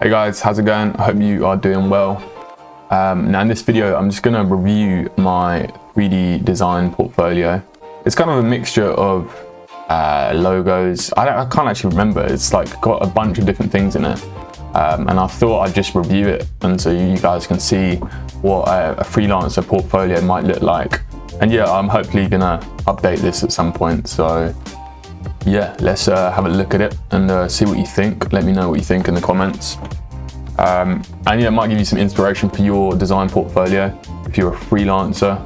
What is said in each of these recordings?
Hey guys, how's it going? I hope you are doing well. Now in this video, I'm just going to review my 3D design portfolio. It's kind of a mixture of logos. I can't actually remember. It's like got a bunch of different things in it. And I thought I'd just review it, and so you guys can see what a freelancer portfolio might look like. And yeah, I'm hopefully gonna update this at some point. So yeah, let's have a look at it and see what you think. Let me know what you think in the comments. And yeah, it might give you some inspiration for your design portfolio if you're a freelancer,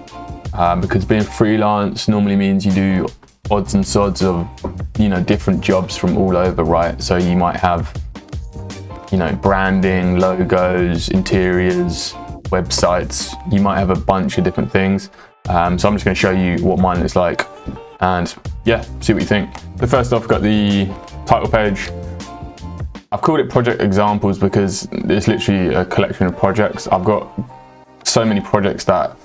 because being freelance normally means you do odds and sods of, you know, different jobs from all over, right? So you might have, you know, branding, logos, interiors, websites. You might have a bunch of different things. So I'm just going to show you what mine looks like, and yeah, see what you think. So first off, got the title page. I've called it project examples because it's literally a collection of projects. I've got so many projects that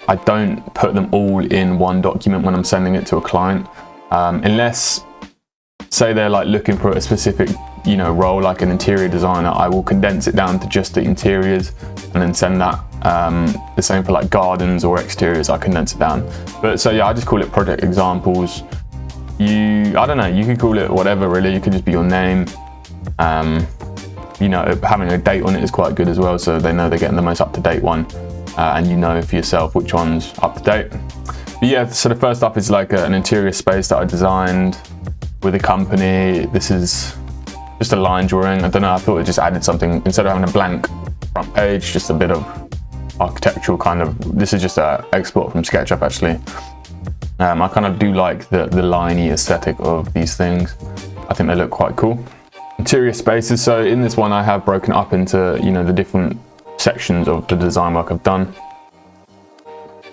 I don't put them all in one document when I'm sending it to a client, unless say they're like looking for a specific, you know, role, like an interior designer. I will condense it down to just the interiors and then send that. The same for like gardens or exteriors, I condense it down. But so yeah, I just call it project examples. I don't know, you could call it whatever really. You could just be your name. You know, having a date on it is quite good as well, so they know they're getting the most up-to-date one, and you know for yourself which one's up to date. But yeah, so the first up is like an interior space that I designed with a company. This is just a line drawing. I don't know, I thought it just added something. Instead of having a blank front page, just a bit of architectural kind of, this is just an export from Sketchup actually. I kind of do like the liney aesthetic of these things. I think they look quite cool. Interior spaces, so in this one I have broken up into, you know, the different sections of the design work I've done.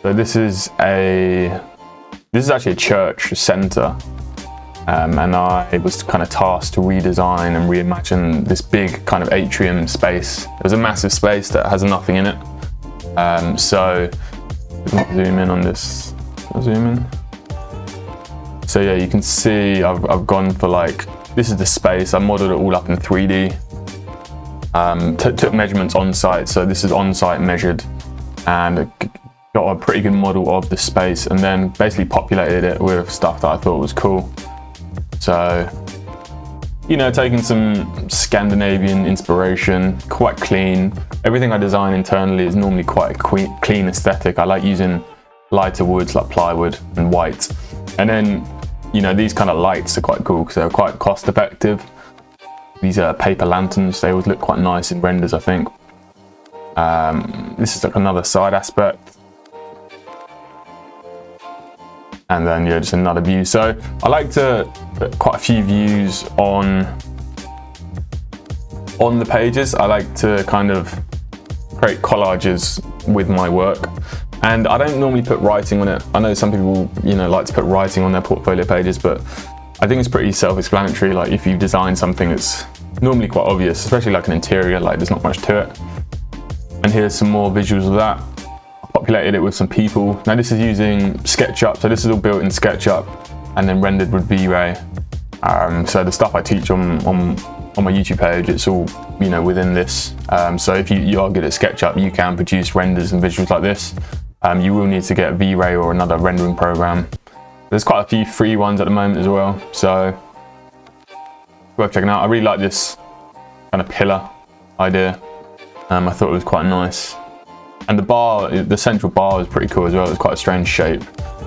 So this is actually a church centre, and I was kind of tasked to redesign and reimagine this big kind of atrium space. There's a massive space that has nothing in it. So zoom in on this. Zoom in. So yeah, you can see I've gone for like, this is the space. I modeled it all up in 3D. Took measurements on site, so this is on site measured, and got a pretty good model of the space, and then basically populated it with stuff that I thought was cool. So, you know, taking some Scandinavian inspiration, quite clean. Everything I design internally is normally quite a clean aesthetic. I like using lighter woods like plywood and white. And then, you know, these kind of lights are quite cool because they're quite cost effective. These are paper lanterns. They always look quite nice in renders, I think. This is like another side aspect. And then yeah, just another view. So I like to put quite a few views on the pages. I like to kind of create collages with my work. And I don't normally put writing on it. I know some people, you know, like to put writing on their portfolio pages, but I think it's pretty self-explanatory. Like if you design something, it's normally quite obvious, especially like an interior, like there's not much to it. And here's some more visuals of that. I populated it with some people. Now this is using SketchUp. So this is all built in SketchUp and then rendered with Vray. So the stuff I teach on my YouTube page, it's all, you know, within this. So if you are good at SketchUp, you can produce renders and visuals like this. You will need to get Vray or another rendering program. There's quite a few free ones at the moment as well, so worth checking out. I really like this kind of pillar idea. I thought it was quite nice. And the central bar is pretty cool as well. It's quite a strange shape.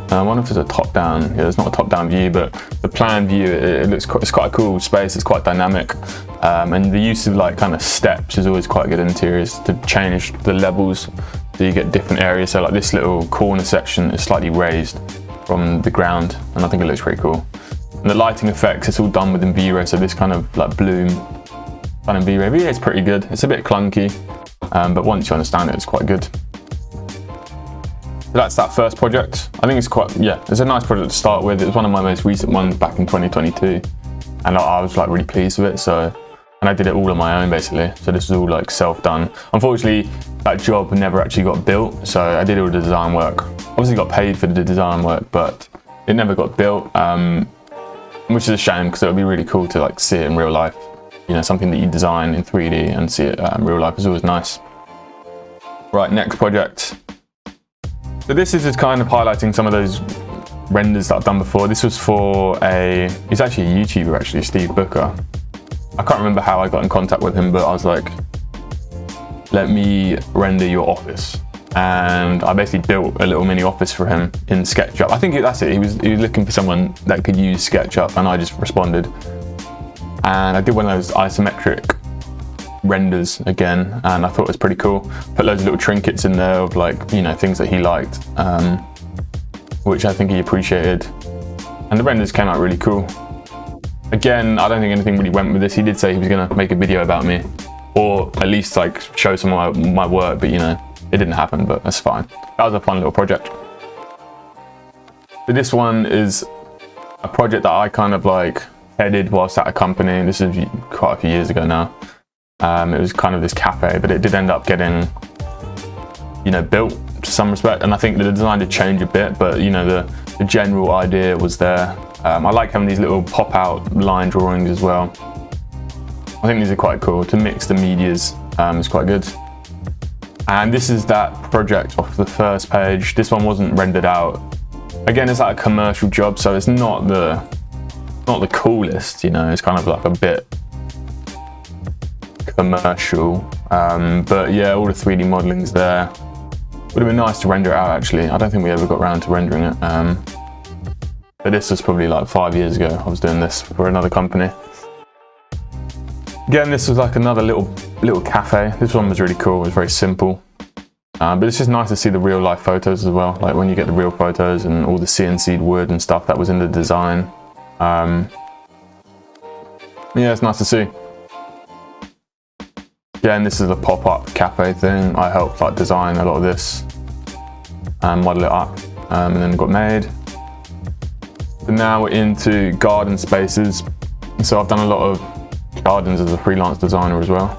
I wonder if there's a top down. Yeah, there's not a top down view, but the plan view, it's quite a cool space. It's quite dynamic. And the use of like kind of steps is always quite good in interiors to change the levels. So you get different areas. So like this little corner section is slightly raised from the ground, and I think it looks pretty cool. And the lighting effects, it's all done within Vray. So this kind of like bloom done in Vray. Vray is pretty good. It's a bit clunky, but once you understand it, it's quite good. So that's that first project. I think it's quite, yeah, it's a nice project to start with. It was one of my most recent ones back in 2022, and I was like really pleased with it. So, and I did it all on my own basically. So this is all like self-done. Unfortunately, that job never actually got built. So I did all the design work. Obviously got paid for the design work, but it never got built, which is a shame because it would be really cool to like see it in real life. you know, something that you design in 3D and see it in real life is always nice. Right, next project. So this is just kind of highlighting some of those renders that I've done before. This was for he's actually a YouTuber actually, Steve Booker. I can't remember how I got in contact with him, but I was like, let me render your office. And I basically built a little mini office for him in SketchUp. I think that's it, he was looking for someone that could use SketchUp, and I just responded. And I did one of those isometric renders again, and I thought it was pretty cool. Put loads of little trinkets in there of, like, you know, things that he liked, which I think he appreciated. And the renders came out really cool. Again, I don't think anything really went with this. He did say he was gonna make a video about me, or at least like show some of my work, but you know, it didn't happen, but that's fine. That was a fun little project. So this one is a project that I kind of like headed whilst at a company. This is quite a few years ago now. It was kind of this cafe, but it did end up getting, you know, built to some respect. And I think the design did change a bit, but you know, the general idea was there. I like having these little pop-out line drawings as well. I think these are quite cool. To mix the medias is quite good. And this is that project off the first page. This one wasn't rendered out. Again, it's like a commercial job, so it's not the coolest, you know. It's kind of like a bit commercial, but yeah, all the 3D modeling's there. Would have been nice to render it out actually. I don't think we ever got around to rendering it. But this was probably like 5 years ago. I was doing this for another company. Again, this was like another little cafe. This one was really cool. It was very simple, but it's just nice to see the real life photos as well. Like when you get the real photos and all the CNC'd wood and stuff that was in the design. Yeah, it's nice to see. Again, this is a pop-up cafe thing. I helped like design a lot of this and model it up, and then it got made. So now we're into garden spaces. So I've done a lot of gardens as a freelance designer as well.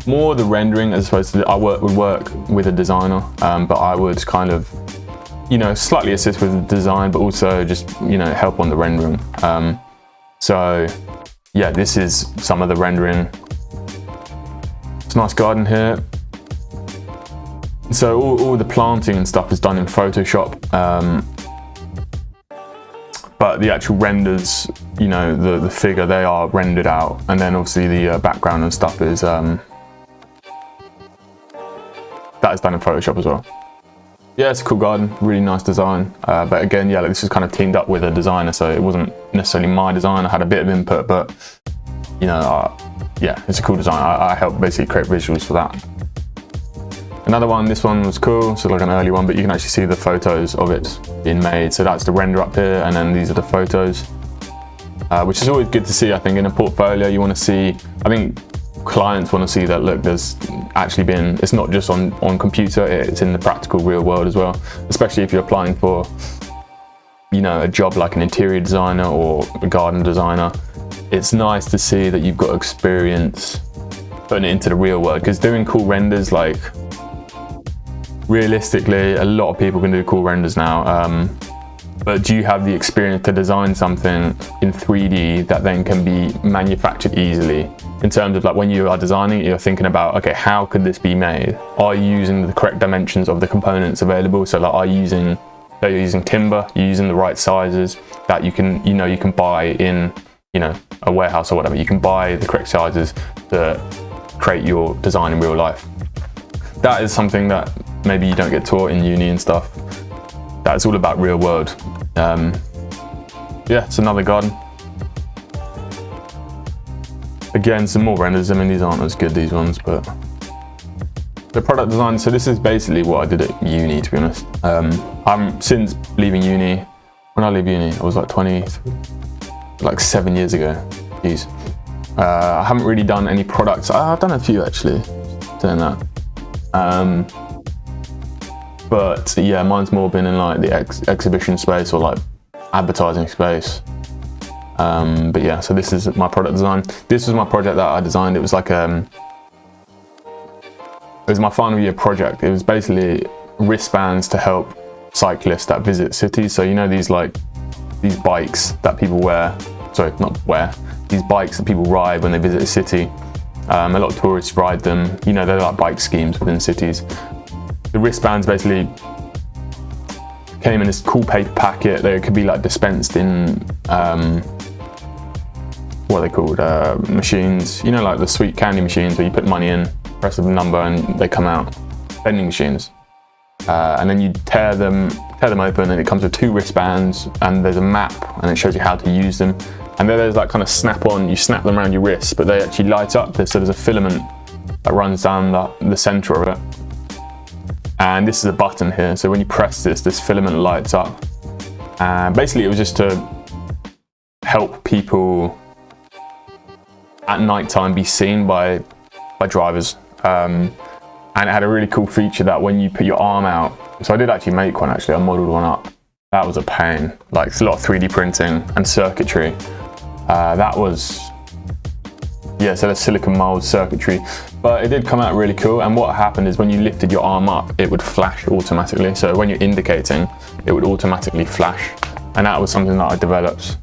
More the rendering as opposed to I would work with a designer, but I would kind of, you know, slightly assist with the design, but also just, you know, help on the rendering. So yeah, this is some of the rendering. It's a nice garden here. So all the planting and stuff is done in Photoshop. But the actual renders, you know, the figure, they are rendered out, and then obviously the background and stuff is that is done in Photoshop as well. Yeah, it's a cool garden, really nice design. But again, yeah, like this was kind of teamed up with a designer, so it wasn't necessarily my design. I had a bit of input, but you know, yeah, it's a cool design. I helped basically create visuals for that. Another one, this one was cool, so like an early one, but you can actually see the photos of it being made. So that's the render up here, and then these are the photos, which is always good to see. I think in a portfolio, you want to see, I think clients want to see that, look, there's actually been, it's not just on computer, it's in the practical real world as well, especially if you're applying for, you know, a job like an interior designer or a garden designer. It's nice to see that you've got experience putting it into the real world, because doing cool renders, like, realistically, a lot of people can do cool renders now, but do you have the experience to design something in 3D that then can be manufactured easily? In terms of like when you are designing it, you're thinking about, okay, how could this be made? Are you using the correct dimensions of the components available? So like, are you using timber? You're using the right sizes that you can, you know, you can buy in, you know, a warehouse or whatever. You can buy the correct sizes to create your design in real life. That is something that maybe you don't get taught in uni and stuff. That's all about real world. Yeah, it's another garden. Again, some more renders. I mean, these aren't as good, these ones, but the product design. So this is basically what I did at uni, to be honest. I'm since leaving uni. When I leave uni, I was like 23, like 7 years ago. Jeez. I haven't really done any products. I've done a few actually, doing that. But yeah, mine's more been in like the exhibition space or like advertising space. But yeah, so this is my product design. This was my project that I designed. It was like it was my final year project. It was basically wristbands to help cyclists that visit cities. So you know these bikes that people wear, sorry, not wear, these bikes that people ride when they visit a city. A lot of tourists ride them. You know, they're like bike schemes within cities. The wristbands basically came in this cool paper packet. They could be like dispensed in what are they called? Machines. You know, like the sweet candy machines where you put money in, press a number, and they come out. Vending machines. And then you tear them open, and it comes with 2 wristbands, and there's a map, and it shows you how to use them. And then there's like kind of snap-on. You snap them around your wrists, but they actually light up. So there's a filament that runs down the center of it. And this is a button here. So when you press this filament lights up. And basically, it was just to help people at nighttime be seen by drivers. And it had a really cool feature that when you put your arm out, so I did actually make one actually, I modeled one up. That was a pain. Like, it's a lot of 3D printing and circuitry. That was, yeah, so there's silicon mold circuitry, but it did come out really cool. And what happened is when you lifted your arm up, it would flash automatically. So when you're indicating, it would automatically flash. And that was something that I developed.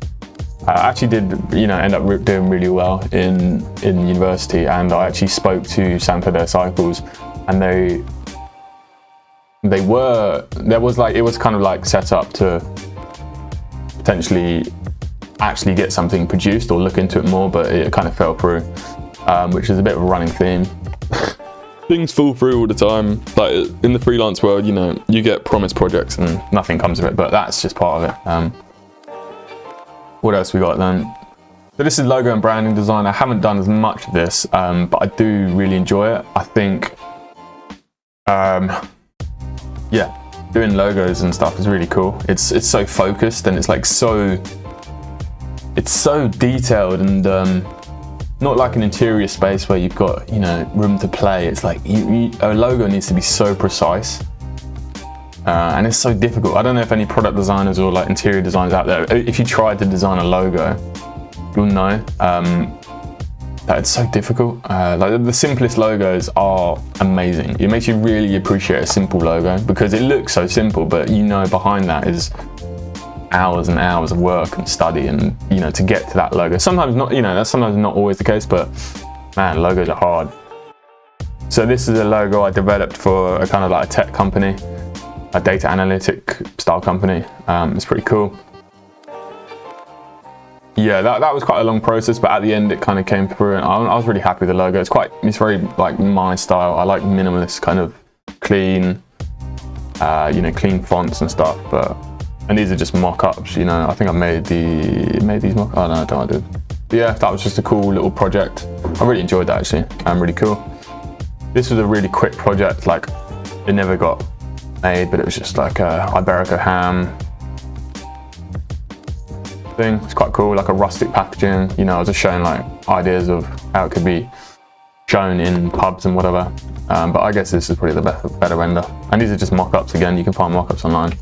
I actually did, you know, end up doing really well in university, and I actually spoke to Santander Cycles, and it was kind of like set up to potentially actually get something produced or look into it more, but it kind of fell through, which is a bit of a running theme. Things fall through all the time. Like in the freelance world, you know, you get promised projects and nothing comes of it, but that's just part of it. What else we got then? So this is logo and branding design. I haven't done as much of this, but I do really enjoy it. I think, yeah, doing logos and stuff is really cool. It's so focused, and it's like it's so detailed, and not like an interior space where you've got, you know, room to play. It's like a logo needs to be so precise, and it's so difficult. I don't know if any product designers or like interior designers out there, if you tried to design a logo, you'll know that it's so difficult. Like the simplest logos are amazing. It makes you really appreciate a simple logo because it looks so simple, but you know behind that is hours and hours of work and study, and you know, to get to that logo. Sometimes not, you know, that's sometimes not always the case, but man, logos are hard. So this is a logo I developed for a kind of like a tech company, a data analytic style company. It's pretty cool. Yeah, that was quite a long process, but at the end it kind of came through, and I was really happy with the logo. It's very like my style. I like minimalist, kind of clean, you know, clean fonts and stuff. And these are just mock-ups, you know. I think I made these mock-ups. Oh no, I don't, I did. But yeah, that was just a cool little project. I really enjoyed that actually. Really cool. This was a really quick project. Like, it never got made, but it was just like a Iberico ham thing. It's quite cool, like a rustic packaging. You know, I was just showing like ideas of how it could be shown in pubs and whatever. But I guess this is probably the better render. And these are just mock-ups again. You can find mock-ups online.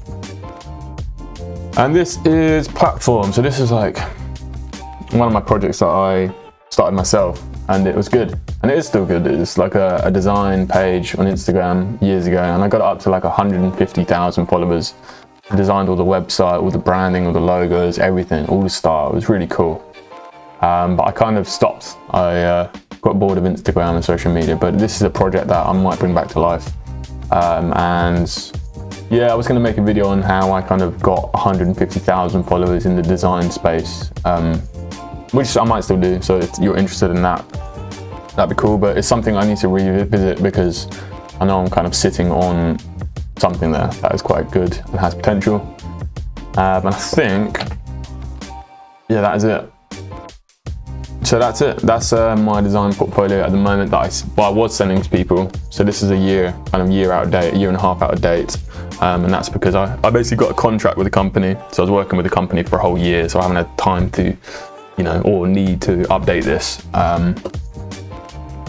And this is platform. So this is like one of my projects that I started myself, and it was good, and it is still good. It's like a design page on Instagram years ago, and I got it up to like 150,000 followers. I designed all the website, all the branding, all the logos, everything, all the style. It was really cool. But I kind of stopped. I got bored of Instagram and social media, but this is a project that I might bring back to life. And yeah, I was going to make a video on how I kind of got 150,000 followers in the design space, which I might still do. So if you're interested in that, that'd be cool. But it's something I need to revisit because I know I'm kind of sitting on something there that is quite good and has potential. And I think, yeah, that is it. So that's it. That's my design portfolio at the moment that I was sending to people. So this is a year out of date, a year and a half out of date. And that's because I basically got a contract with a company. So I was working with a company for a whole year. So I haven't had time to, you know, or need to update this.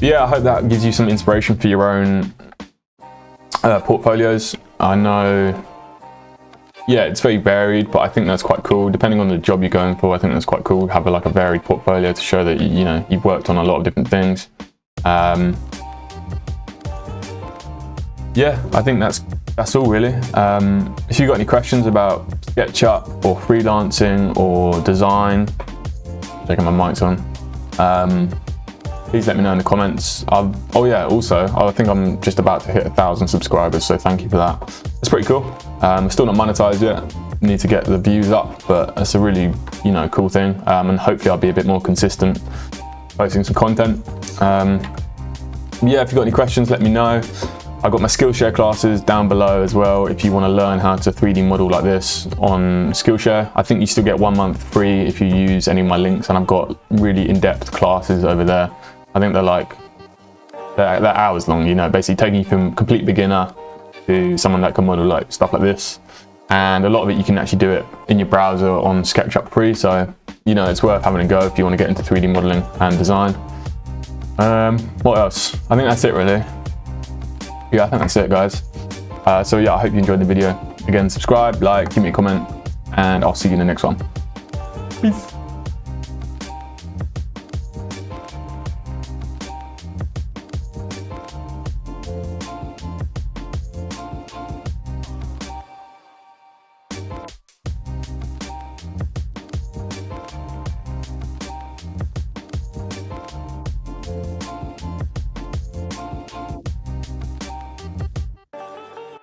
Yeah, I hope that gives you some inspiration for your own portfolios. I know, yeah, it's very varied, but I think that's quite cool. Depending on the job you're going for, I think that's quite cool. Have like a varied portfolio to show that you know you've worked on a lot of different things. Yeah, I think that's all really. If you've got any questions about SketchUp or freelancing or design, checking my mic's on. Please let me know in the comments. Oh yeah, also, I think I'm just about to hit 1,000 subscribers, so thank you for that. It's pretty cool. Still not monetized yet. Need to get the views up, but it's a really, cool thing. And hopefully I'll be a bit more consistent posting some content. Yeah, if you've got any questions, let me know. I've got my Skillshare classes down below as well if you want to learn how to 3D model like this on Skillshare. I think you still get 1 month free if you use any of my links, and I've got really in-depth classes over there. I think they're hours long, basically taking you from complete beginner to someone that can model like stuff like this. And a lot of it you can actually do it in your browser on Sketchup free, so it's worth having a go if you want to get into 3D modeling and design. What else? I think that's it really. Yeah, I think that's it, guys. So yeah, I hope you enjoyed the video. Again, subscribe, like, give me a comment, and I'll see you in the next one. Peace.